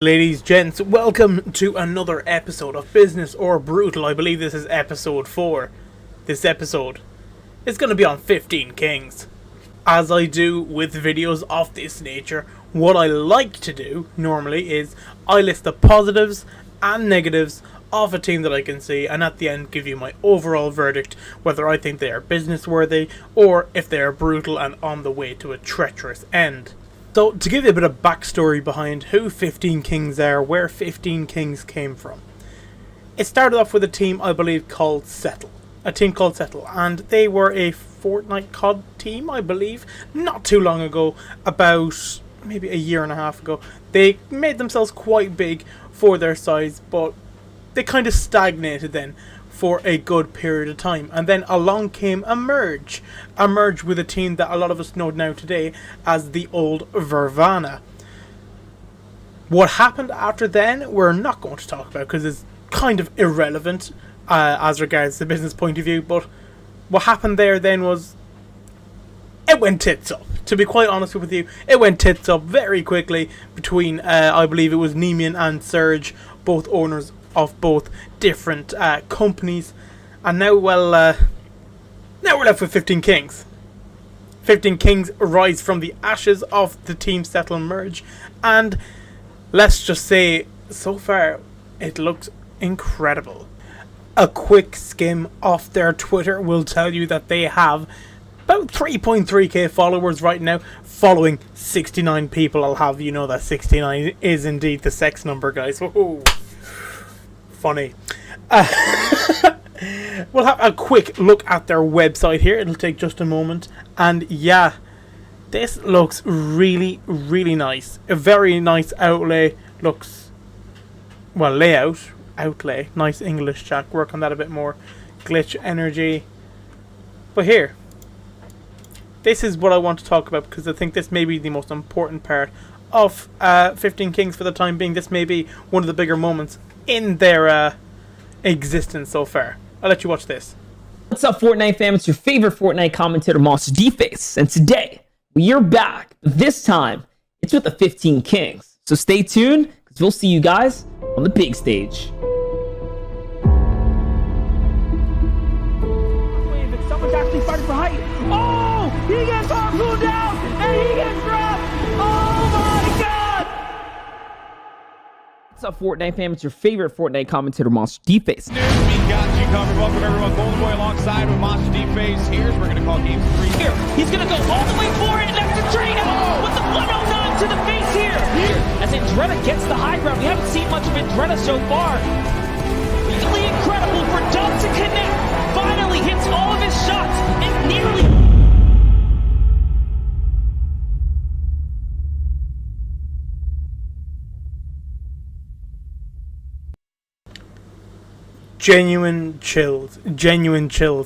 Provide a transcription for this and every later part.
Ladies, gents, welcome to another episode of Business or Brutal. I believe this is episode 4. This episode is going to be on 15 Kings. As I do with videos of this nature, what I like to do normally is I list the positives and negatives of a team that I can see, and at the end give you my overall verdict, whether I think they are business worthy or if they are brutal and on the way to a treacherous end. So, to give you a bit of backstory behind who 15 Kings are, where 15 Kings came from. It started off with a team, I believe, called Settle. A team called Settle, and they were a Fortnite COD team, I believe, not too long ago, about maybe a year and a half ago. They made themselves quite big for their size, but they kind of stagnated then for a good period of time, and then along came a merge with a team that a lot of us know now today as the old Vervana. What happened after then we're not going to talk about because it's kind of irrelevant as regards the business point of view, but what happened there then was it went tits up. To be quite honest with you, it went tits up very quickly between I believe it was Neiman and Serge, both owners of both different companies, and now now we're left with 15 Kings. 15 Kings rise from the ashes of the Team Settle merge, and let's just say so far it looks incredible. A quick skim off their Twitter will tell you that they have about 3.3k followers right now, following 69 people. I'll have you know that 69 is indeed the sex number, guys. Whoa. Funny. We'll have a quick look at their website here. It'll take just a moment. And yeah, this looks really, really nice. A very nice outlay. Looks, well, layout. Outlay. Nice English, Jack. Work on that a bit more. Glitch energy. But here, this is what I want to talk about, because I think this may be the most important part of 15 Kings for the time being. This may be one of the bigger moments in their existence so far. I'll let you watch this. What's up, Fortnite fam? It's your favorite Fortnite commentator, Monster D-Face, and today we are back. But this time, it's with the 15 Kings. So stay tuned, because we'll see you guys on the big stage. Someone's actually fighting for height. Oh! He gets pulled down, and he gets dropped! Oh my god! What's up, Fortnite fam? It's your favorite Fortnite commentator, Monster D-Face. We got you covered. Welcome everyone. Golden Boy alongside with Monster D-Face. Here's we're gonna call game 3. Here, he's gonna go all the way for it, and that's the train out with the 109 to the face here. As Andretta gets the high ground, we haven't seen much of Andretta so far. Really incredible for Dub to connect. Finally hits all of his shots and nearly. Genuine chills.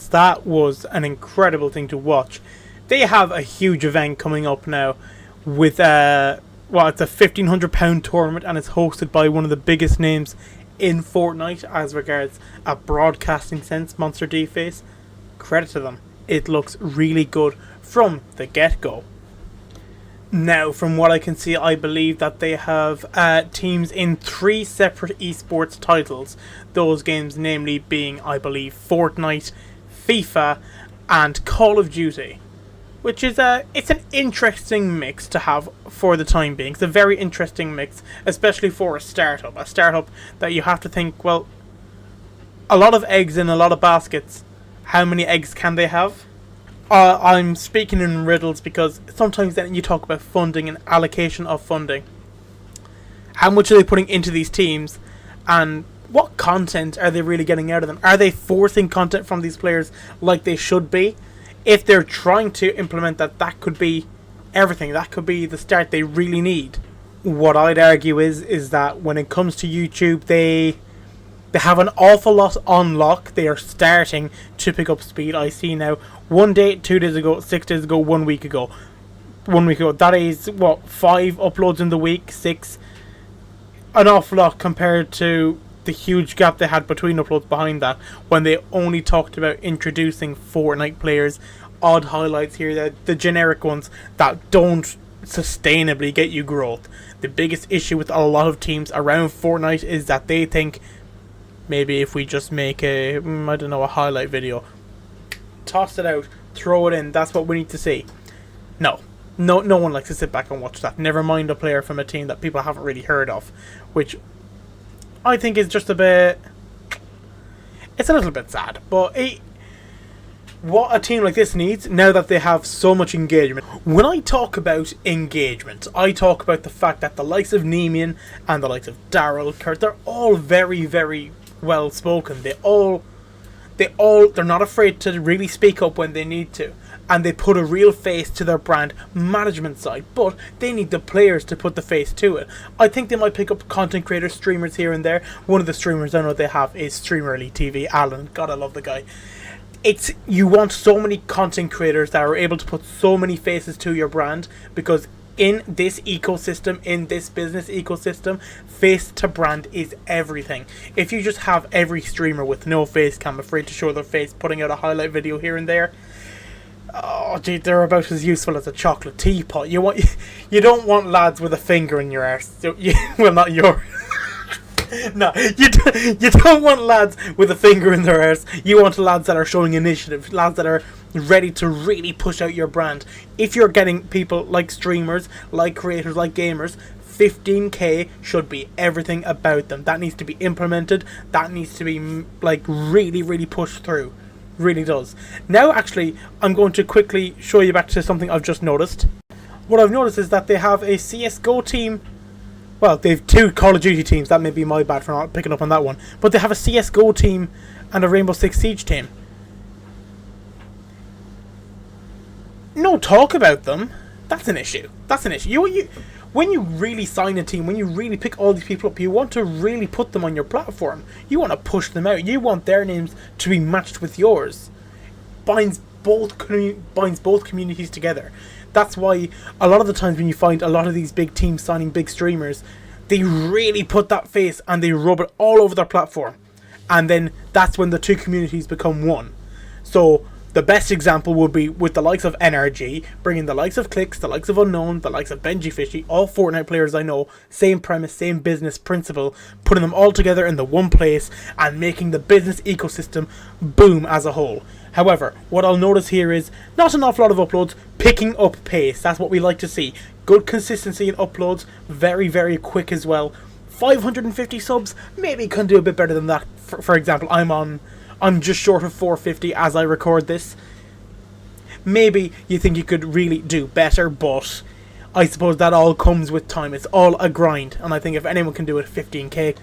That was an incredible thing to watch. They have a huge event coming up now with it's a £1,500 tournament, and it's hosted by one of the biggest names in Fortnite as regards a broadcasting sense, Monster D-Face. Credit to them. It looks really good from the get-go. Now, from what I can see, I believe that they have teams in 3 separate esports titles. Those games namely being, I believe, Fortnite, FIFA, and Call of Duty. Which is it's an interesting mix to have for the time being. It's a very interesting mix, especially for a startup. A startup that you have to think, well, a lot of eggs in a lot of baskets. How many eggs can they have? I'm speaking in riddles because sometimes then you talk about funding and allocation of funding. How much are they putting into these teams, and what content are they really getting out of them? Are they forcing content from these players like they should be? If they're trying to implement that, that could be everything. That could be the start they really need. What I'd argue is that when it comes to YouTube, they have an awful lot on lock. They are starting to pick up speed. I see now 1 day, 2 days ago, 6 days ago, 1 week ago. 1 week ago. That is, 5 uploads in the week? 6? An awful lot compared to the huge gap they had between uploads behind that, when they only talked about introducing Fortnite players, odd highlights here, the generic ones that don't sustainably get you growth. The biggest issue with a lot of teams around Fortnite is that they think maybe if we just make a, I don't know, a highlight video, toss it out, throw it in, that's what we need to see. No one likes to sit back and watch that. Never mind a player from a team that people haven't really heard of, which I think is just a bit, it's a little bit sad. But what a team like this needs, now that they have so much engagement. When I talk about engagement, I talk about the fact that the likes of Neiman and the likes of Daryl, Kurt, they're all very, very well spoken. They're not afraid to really speak up when they need to, and they put a real face to their brand management side, but they need the players to put the face to it. I think they might pick up content creators, streamers here and there. One of the streamers I know they have is Streamerly TV, Alan. God, I love the guy. You want so many content creators that are able to put so many faces to your brand, because in this ecosystem, in this business ecosystem, face to brand is everything. If you just have every streamer with no face cam, afraid to show their face, putting out a highlight video here and there, oh gee, they're about as useful as a chocolate teapot. You don't want lads with a finger in your arse. Well, not your. No, you don't want lads with a finger in their arse. You want lads that are showing initiative, lads that are ready to really push out your brand. If you're getting people like streamers, like creators, like gamers, 15k should be everything about them. That needs to be implemented. That needs to be like really, really pushed through. Really does. Now, actually, I'm going to quickly show you back to something I've just noticed. What I've noticed is that they have a CSGO team. Well, they've two Call of Duty teams. That may be my bad for not picking up on that one. But they have a CSGO team and a Rainbow Six Siege team. No talk about them. That's an issue. That's an issue. When you really sign a team, when you really pick all these people up, you want to really put them on your platform. You want to push them out. You want their names to be matched with yours. Binds both communities together. That's why a lot of the times when you find a lot of these big teams signing big streamers, they really put that face and they rub it all over their platform. And then that's when the two communities become one. So the best example would be with the likes of NRG, bringing the likes of Clicks, the likes of Unknown, the likes of Benji Fishy, all Fortnite players I know, same premise, same business principle, putting them all together in the one place and making the business ecosystem boom as a whole. However, what I'll notice here is not an awful lot of uploads, picking up pace. That's what we like to see. Good consistency in uploads, very, very quick as well. 550 subs, maybe can do a bit better than that. For example, I'm just short of 450 as I record this. Maybe you think you could really do better, but I suppose that all comes with time. It's all a grind, and I think if anyone can do it, 15k.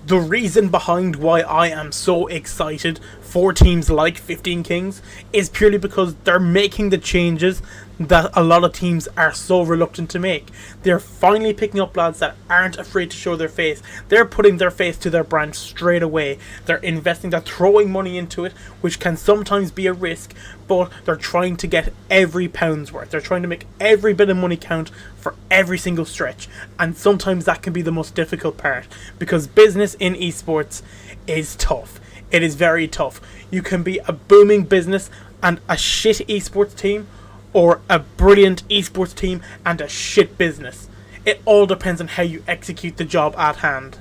The reason behind why I am so excited for teams like 15Kings is purely because they're making the changes that a lot of teams are so reluctant to make. They're finally picking up lads that aren't afraid to show their face. They're putting their face to their brand straight away. They're investing, they're throwing money into it, which can sometimes be a risk, but they're trying to get every pound's worth. They're trying to make every bit of money count for every single stretch, and sometimes that can be the most difficult part, because business in esports is tough. It is very tough. You can be a booming business and a shit esports team, or a brilliant esports team and a shit business. It all depends on how you execute the job at hand.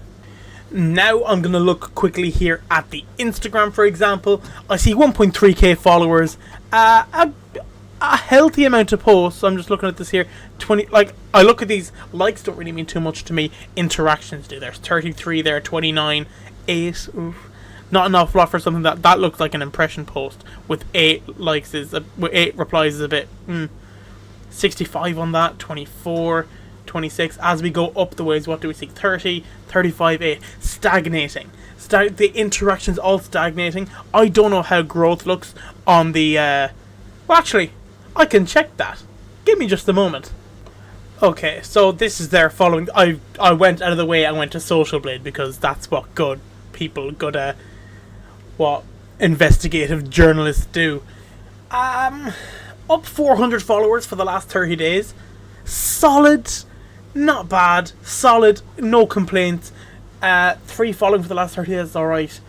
Now I'm going to look quickly here at the Instagram, for example. I see 1.3k followers, a healthy amount of posts. I'm just looking at this here. 20, like, I look at these, likes don't really mean too much to me. Interactions do. There's 33 there, 29, 8. Oof. Not an awful lot for something that looks like an impression post with 8 likes with 8 replies is a bit 65 on that, 24, 26. As we go up the ways, what do we see? 30, 35, 8. Stagnating. The interactions all stagnating. I don't know how growth looks on the well, actually, I can check that. Give me just a moment. Okay, so this is their following. I went out of the way. I went to Social Blade because that's what good people, what investigative journalists do. Up 400 followers for the last 30 days. Solid, not bad. Solid, no complaints. 3 following for the last 30 days is alright.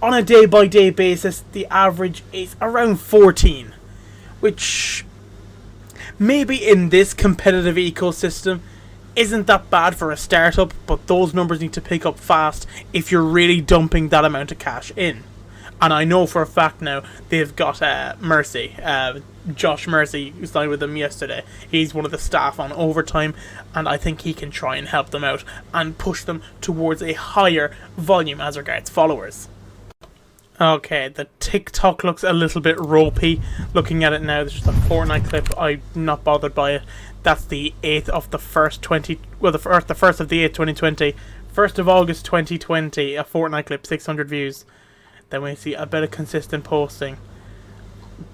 On a day-by-day basis, the average is around 14, which maybe in this competitive ecosystem isn't that bad for a startup, but those numbers need to pick up fast if you're really dumping that amount of cash in. And I know for a fact now they've got Mercy, Josh Mercy, who signed with them yesterday. He's one of the staff on overtime, and I think he can try and help them out and push them towards a higher volume as regards followers. Okay, the TikTok looks a little bit ropey. Looking at it now, there's just a Fortnite clip. I'm not bothered by it. That's the 8th of the 1st, the 1st of the 8th, 2020. 1st of August 2020, a Fortnite clip, 600 views. Then we see a bit of consistent posting,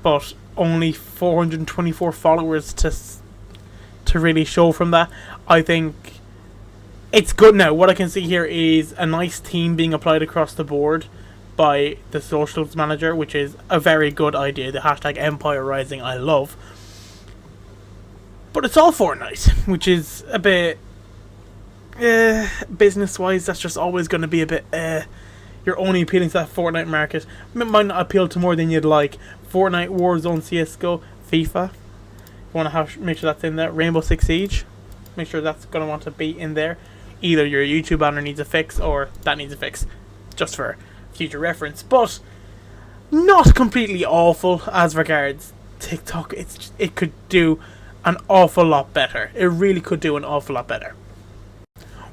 but only 424 followers to really show from that. I think it's good now. What I can see here is a nice theme being applied across the board by the socials manager, which is a very good idea. The hashtag Empire Rising I love. But it's all Fortnite, which is a bit business wise, that's just always going to be a bit you're only appealing to that Fortnite market. It might not appeal to more than you'd like. Fortnite, Warzone, CSGO, FIFA. You want to make sure that's in there. Rainbow Six Siege. Make sure that's going to want to be in there. Either your YouTube banner needs a fix or that needs a fix. Just for future reference. But not completely awful as regards TikTok. It could do an awful lot better. It really could do an awful lot better.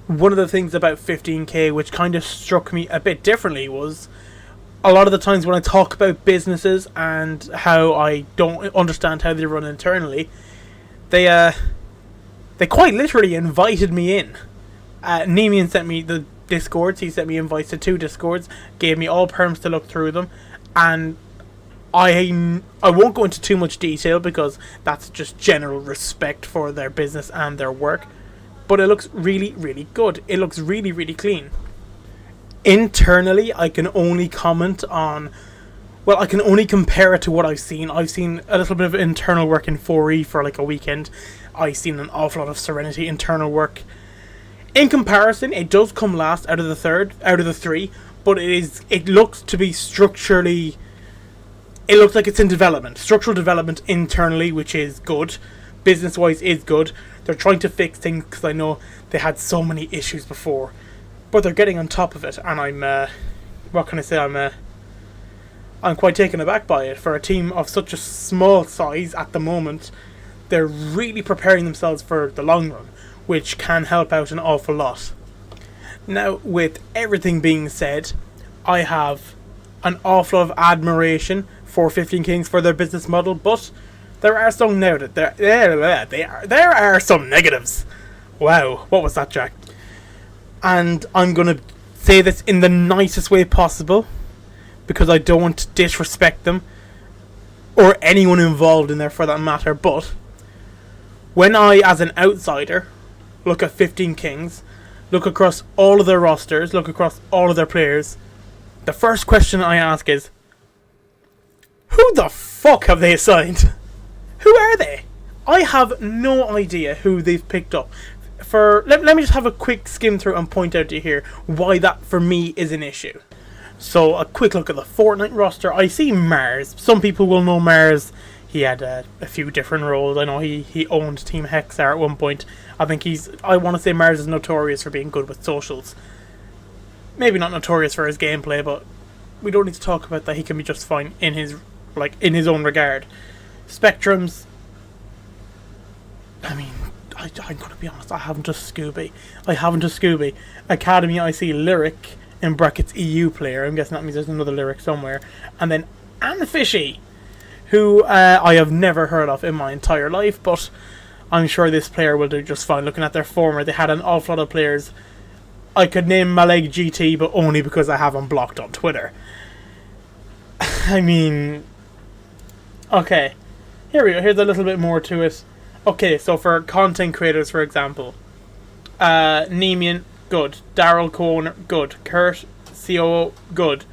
One of the things about 15K which kind of struck me a bit differently was a lot of the times when I talk about businesses and how I don't understand how they run internally, they quite literally invited me in. Nemian sent me the Discords. He sent me invites to 2 Discords, gave me all perms to look through them, and I won't go into too much detail because that's just general respect for their business and their work. But it looks really, really good. It looks really, really clean. Internally, I can only comment on... Well, I can only compare it to what I've seen. I've seen a little bit of internal work in 4E for like a weekend. I've seen an awful lot of Serenity internal work. In comparison, it does come last out of the 3. But it looks to be structurally... It looks like it's in development. Structural development internally, which is good. Business-wise is good. They're trying to fix things because I know they had so many issues before, but they're getting on top of it, and I'm what can I say? I'm quite taken aback by it. For a team of such a small size at the moment, they're really preparing themselves for the long run, which can help out an awful lot. Now, with everything being said, I have an awful lot of admiration for 15Kings for their business model, but there are some there are some negatives. Wow, what was that, Jack? And I'm gonna say this in the nicest way possible because I don't want to disrespect them or anyone involved in there for that matter. But when I, as an outsider, look at 15Kings, look across all of their rosters, look across all of their players, the first question I ask is, who the fuck have they assigned? Who are they? I have no idea who they've picked up. Let me just have a quick skim through and point out to you here why that for me is an issue. So a quick look at the Fortnite roster. I see Mars. Some people will know Mars. He had a few different roles. I know he owned Team Hexar at one point. I think I want to say Mars is notorious for being good with socials. Maybe not notorious for his gameplay, but we don't need to talk about that. He can be just fine in his own regard. Spectrums, I mean, I'm gonna be honest, I haven't a Scooby. Academy, I see Lyric, in brackets EU player, I'm guessing that means there's another Lyric somewhere. And then Fishy, who I have never heard of in my entire life, but I'm sure this player will do just fine. Looking at their former, they had an awful lot of players. I could name Maleg GT, but only because I have him blocked on Twitter. I mean, okay. Here we go, here's a little bit more to it. Okay, so for content creators, for example, Nemian, good. Daryl Cohn, good. Kurt, COO, good.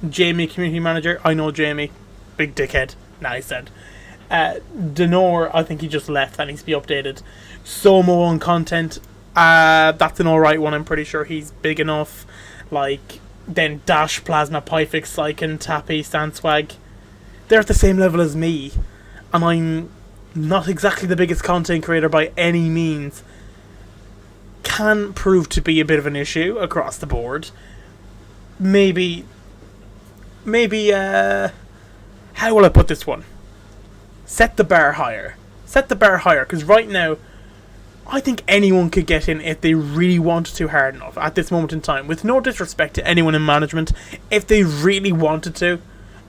Jamie, community manager, I know Jamie, big dickhead, nice said. Denor, I think he just left, that needs to be updated. Somo on content, that's an alright one, I'm pretty sure he's big enough. Like, then Dash, Plasma, Pyfix, Syken, Tappy, Sanswag, they're at the same level as me. And not exactly the biggest content creator by any means, can prove to be a bit of an issue across the board. Maybe, how will I put this one? Set the bar higher. Set the bar higher, because right now, I think anyone could get in if they really wanted to hard enough at this moment in time. With no disrespect to anyone in management, if they really wanted to,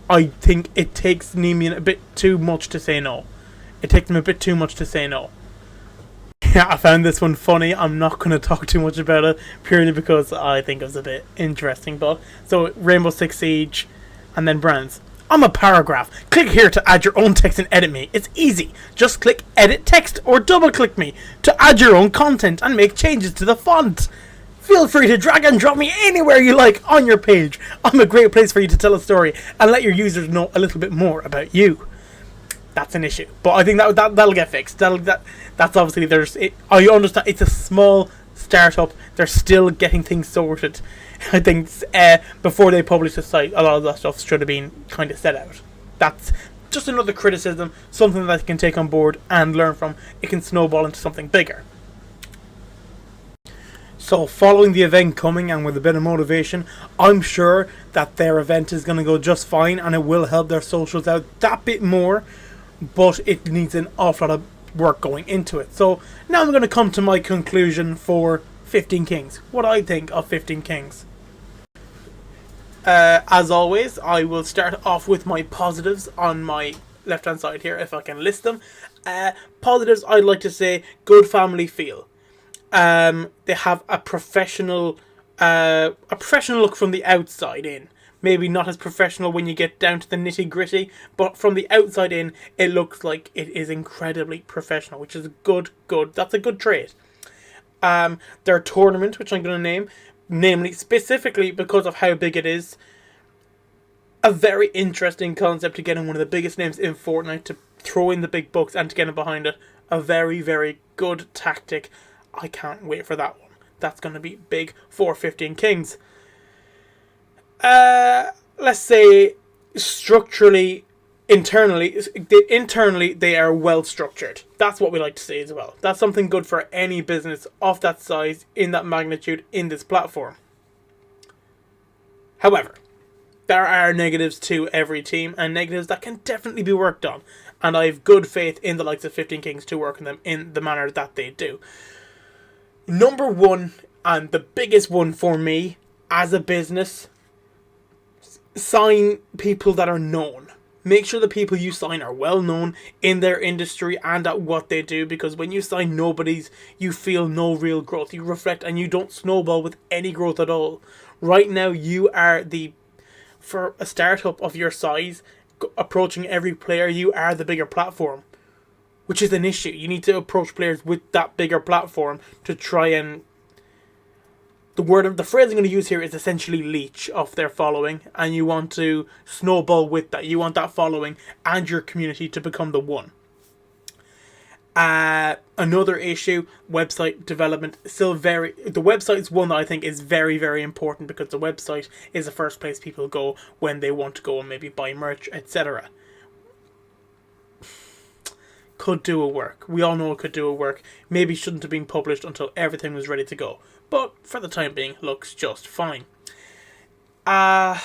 I think it takes Neiman a bit too much to say no. It takes them a bit too much to say no. Yeah, I found this one funny. I'm not going to talk too much about it, purely because I think it was a bit interesting. But so, Rainbow Six Siege, and then brands. I'm a paragraph. Click here to add your own text and edit me. It's easy. Just click edit text or double click me to add your own content and make changes to the font. Feel free to drag and drop me anywhere you like on your page. I'm a great place for you to tell a story and let your users know a little bit more about you. That's an issue, but I think that'll get fixed. That's obviously I understand it's a small startup. They're still getting things sorted. I think before they publish the site, a lot of that stuff should have been kind of set out. That's just another criticism, something that you can take on board and learn from. It can snowball into something bigger. So, following the event coming and with a bit of motivation, I'm sure that their event is going to go just fine and it will help their socials out that bit more, but it needs an awful lot of work going into it. So, now I'm going to come to my conclusion for 15Kings. What I think of 15Kings. As always, I will start off with my positives on my left hand side here, if I can list them. Positives, I'd like to say good family feel. They have a professional look from the outside in. Maybe not as professional when you get down to the nitty gritty, but from the outside in, it looks like it is incredibly professional, which is good. That's a good trait. Their tournament, which I'm going to name, namely specifically because of how big it is, a very interesting concept to get in one of the biggest names in Fortnite, to throw in the big bucks and to get in behind it. A very, very good tactic. I can't wait for that one. That's going to be big for 15Kings. Let's say structurally, internally they are well structured. That's what we like to say as well. That's something good for any business of that size, in that magnitude, in this platform. However, there are negatives to every team, and negatives that can definitely be worked on. And I have good faith in the likes of 15Kings to work on them in the manner that they do. Number one, and the biggest one for me as a business, sign people that are known. Make sure the people you sign are well known in their industry and at what they do, because when you sign nobodies, you feel no real growth. You reflect and you don't snowball with any growth at all. Right now, you are for a startup of your size, approaching every player, you are the bigger platform, which is an issue. You need to approach players with that bigger platform to try and... The phrase I'm going to use here is essentially leech off their following, and you want to snowball with that. You want that following and your community to become the one. Another issue, website development. The website is one that I think is very, very important, because the website is the first place people go when they want to go and maybe buy merch, etc. Could do a work. We all know it could do a work. Maybe shouldn't have been published until everything was ready to go. But for the time being, looks just fine. How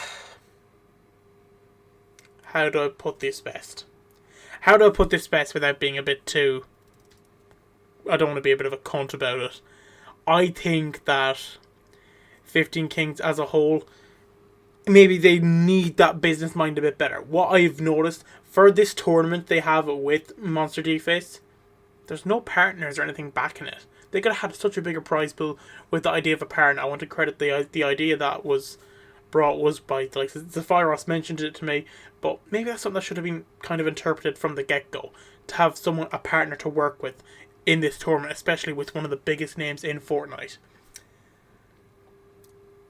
do I put this best? How do I put this best without being a bit too... I don't want to be a bit of a cunt about it. I think that 15Kings as a whole, maybe they need that business mind a bit better. What I've noticed for this tournament they have with Monster Deface, there's no partners or anything backing it. They could have had such a bigger prize pool with the idea of a partner. I want to credit the idea that was brought was by, like, Zephyros mentioned it to me, but maybe that's something that should have been kind of interpreted from the get-go, to have a partner to work with in this tournament, especially with one of the biggest names in Fortnite.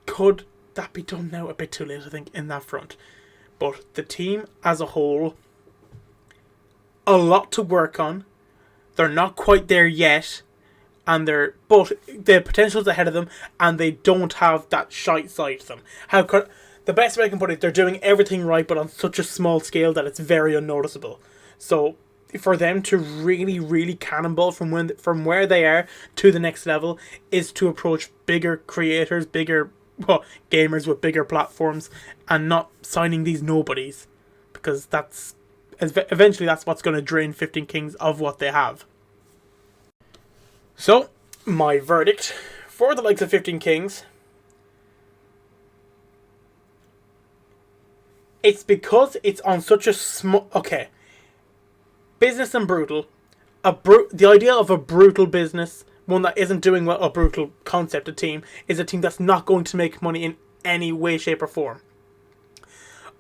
Could that be done now? A bit too late, I think, in that front. But the team as a whole, a lot to work on. They're not quite there yet, but the potential's ahead of them, and they don't have that shite side to them. The best way I can put it, they're doing everything right, but on such a small scale that it's very unnoticeable. So for them to really, really cannonball from where they are to the next level is to approach bigger creators, gamers with bigger platforms, and not signing these nobodies, because eventually that's what's going to drain 15Kings of what they have. So, my verdict for the likes of 15Kings, it's because it's on such a small... Okay. Business and brutal. The idea of a brutal business, one that isn't doing well, a brutal concept, a team, is a team that's not going to make money in any way, shape, or form.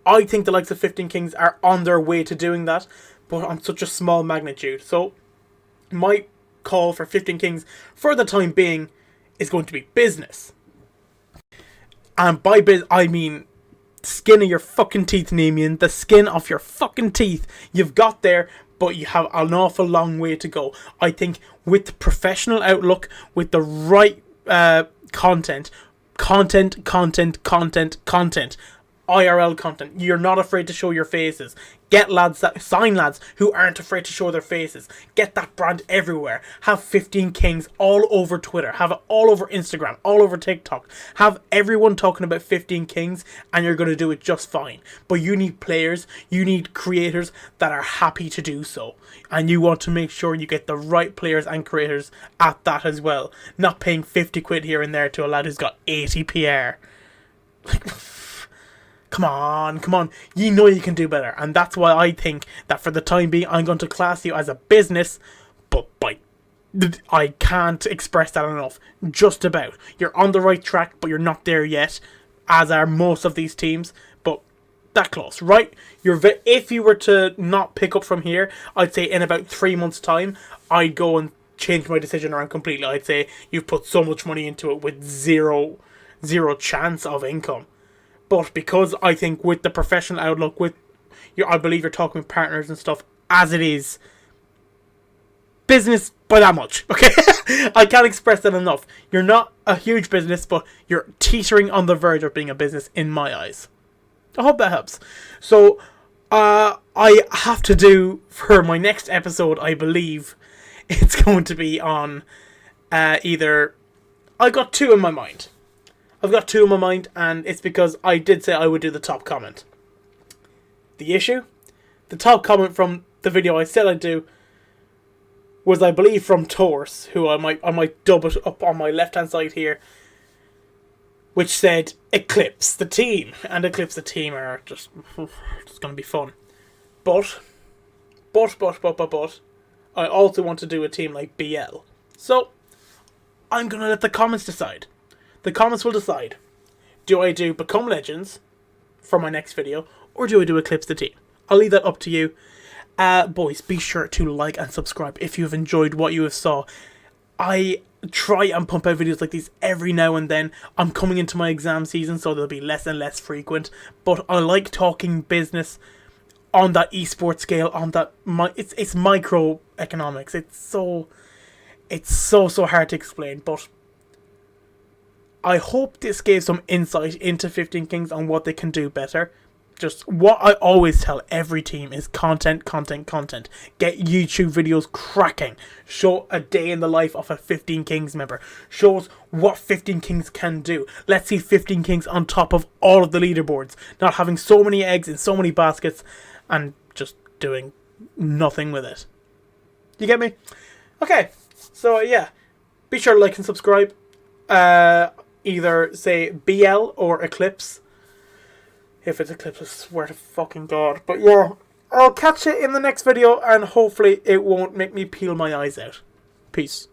I think the likes of 15Kings are on their way to doing that, but on such a small magnitude. So, my call for 15Kings, for the time being, is going to be business. And by I mean skin of your fucking teeth, Namian. The skin of your fucking teeth. You've got there, but you have an awful long way to go. I think with the professional outlook, with the right content, IRL content. You're not afraid to show your faces. Get lads sign lads who aren't afraid to show their faces. Get that brand everywhere. Have 15Kings all over Twitter. Have it all over Instagram, all over TikTok. Have everyone talking about 15Kings, and you're going to do it just fine. But you need players, you need creators that are happy to do so. And you want to make sure you get the right players and creators at that as well. Not paying 50 quid here and there to a lad who's got 80 PR. Come on. You know you can do better. And that's why I think that for the time being, I'm going to class you as a business, but I can't express that enough. Just about. You're on the right track, but you're not there yet, as are most of these teams, but that close, right? If you were to not pick up from here, I'd say in about 3 months' time, I'd go and change my decision around completely. I'd say you've put so much money into it with zero chance of income. But because I think with the professional outlook, I believe you're talking with partners and stuff, as it is, business by that much, okay? I can't express that enough. You're not a huge business, but you're teetering on the verge of being a business in my eyes. I hope that helps. So, I have to do, for my next episode, I believe, it's going to be on either... I got two in my mind. And it's because I did say I would do the top comment. The issue? The top comment from the video I said I'd do was, I believe, from Torse, who I might dub it up on my left-hand side here, which said, Eclipse the team. And Eclipse the team are just going to be fun. But, I also want to do a team like BL. So, I'm going to let the comments decide. The comments will decide. Do I do Become Legends for my next video, or do I do Eclipse the team? I'll leave that up to you. Boys, be sure to like and subscribe if you've enjoyed what you have saw. I try and pump out videos like these every now and then. I'm coming into my exam season, so they'll be less and less frequent. But I like talking business on that esports scale, on that... It's microeconomics. It's so hard to explain, but... I hope this gave some insight into 15Kings on what they can do better. Just what I always tell every team is content. Get YouTube videos cracking. Show a day in the life of a 15Kings member. Show us what 15Kings can do. Let's see 15Kings on top of all of the leaderboards. Not having so many eggs in so many baskets and just doing nothing with it. You get me? Okay, so yeah. Be sure to like and subscribe. Either say BL or Eclipse. If it's Eclipse, I swear to fucking God. But yeah, I'll catch you in the next video, and hopefully it won't make me peel my eyes out. Peace.